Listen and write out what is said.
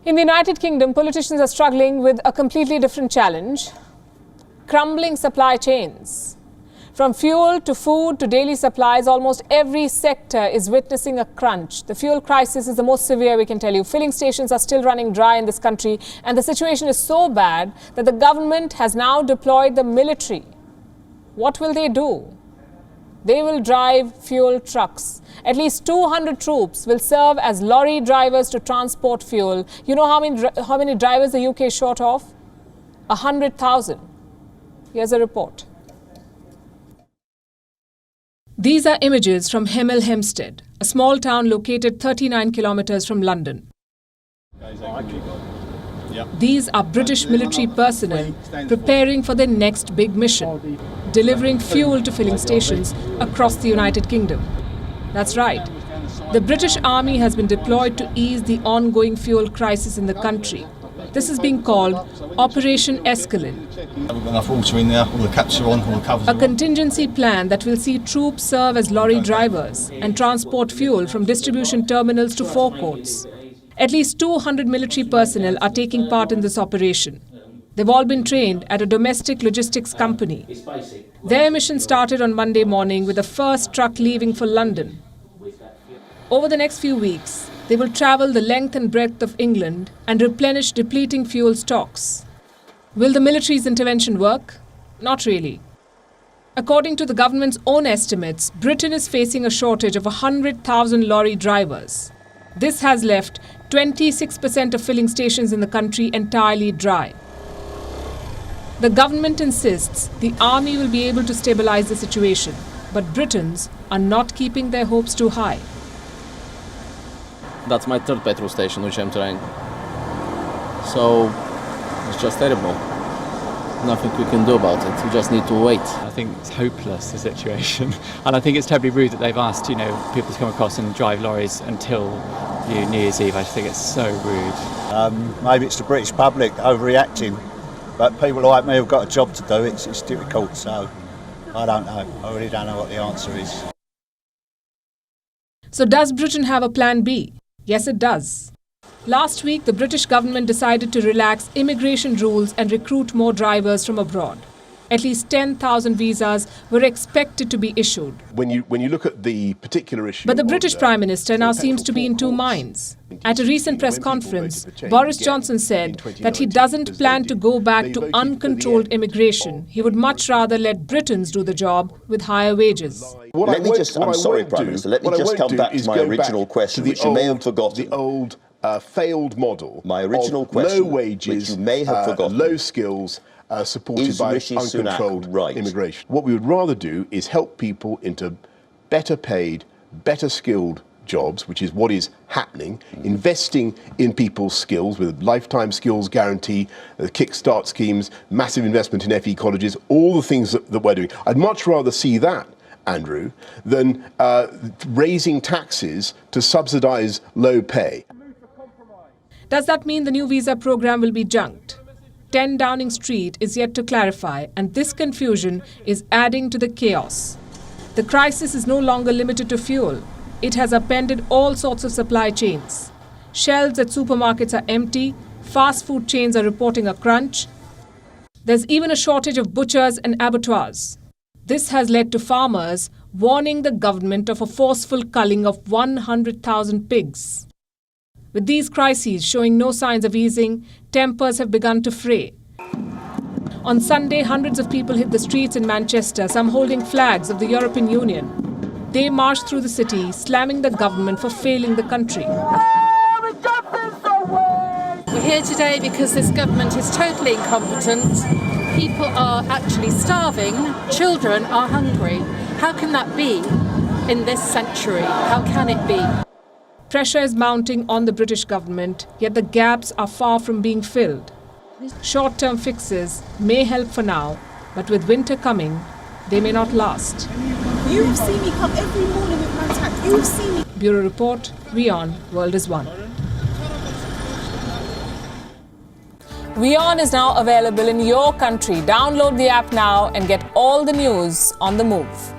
In the United Kingdom, politicians are struggling with a completely different challenge: crumbling supply chains. From fuel to food to daily supplies, almost every sector is witnessing a crunch. The fuel crisis is the most severe, we can tell you. Filling stations are still running dry in this country, and the situation is so bad that the government has now deployed the military. What will they do? They will drive fuel trucks. At least 200 troops will serve as lorry drivers to transport fuel. You know how many drivers the UK is short of? 100,000. Here's a report. These are images from Hemel Hempstead, a small town located 39 kilometers from London. These are British military personnel preparing for their next big mission, delivering fuel to filling stations across the United Kingdom. That's right. The British Army has been deployed to ease the ongoing fuel crisis in the country. This is being called Operation Escalade. We've got enough water in there, all the caps are on, all the covers are on. A contingency plan that will see troops serve as lorry drivers and transport fuel from distribution terminals to forecourts. At least 200 military personnel are taking part in this operation. They've all been trained at a domestic logistics company. Their mission started on Monday morning with the first truck leaving for London. Over the next few weeks, they will travel the length and breadth of England and replenish depleting fuel stocks. Will the military's intervention work? Not really. According to the government's own estimates, Britain is facing a shortage of 100,000 lorry drivers. This has left 26% of filling stations in the country entirely dry. The government insists the army will be able to stabilize the situation, but Britons are not keeping their hopes too high. That's my third petrol station which I'm trying. So it's just terrible. Nothing we can do about it. We just need to wait. I think it's hopeless, the situation. And I think it's terribly rude that they've asked, people to come across and drive lorries until New Year's Eve. I just think it's so rude. Maybe it's the British public overreacting, but people like me have got a job to do. It's difficult, so I don't know. I really don't know what the answer is. So does Britain have a plan B? Yes, it does. Last week, the British government decided to relax immigration rules and recruit more drivers from abroad. At least 10,000 visas were expected to be issued. When you look at the particular issue... But the British Prime Minister now seems to be in two minds. At a recent press conference, Boris Johnson said that he doesn't plan to go back to uncontrolled immigration. He would much rather let Britons do the job with higher wages. I'm sorry, Prime Minister, let me just come back to my original question, which you may have forgotten. The old failed model my original question, low wages, which you may have forgotten, low skills, supported by uncontrolled immigration. What we would rather do is help people into better paid, better skilled jobs, which is what is happening, investing in people's skills with a lifetime skills guarantee, kickstart schemes, massive investment in FE colleges, all the things that we're doing. I'd much rather see that, Andrew, than raising taxes to subsidise low pay. Does that mean the new visa program will be junked? 10 Downing Street is yet to clarify, and this confusion is adding to the chaos. The crisis is no longer limited to fuel. It has upended all sorts of supply chains. Shelves at supermarkets are empty, fast food chains are reporting a crunch. There's even a shortage of butchers and abattoirs. This has led to farmers warning the government of a forceful culling of 100,000 pigs. With these crises showing no signs of easing, tempers have begun to fray. On Sunday, hundreds of people hit the streets in Manchester, some holding flags of the European Union. They marched through the city, slamming the government for failing the country. We're here today because this government is totally incompetent. People are actually starving. Children are hungry. How can that be in this century? How can it be? Pressure is mounting on the British government, yet the gaps are far from being filled. Short-term fixes may help for now, but with winter coming, they may not last. You've seen me come every morning with my tax. You've seen me. Bureau Report, WION, World is One. WION is now available in your country. Download the app now and get all the news on the move.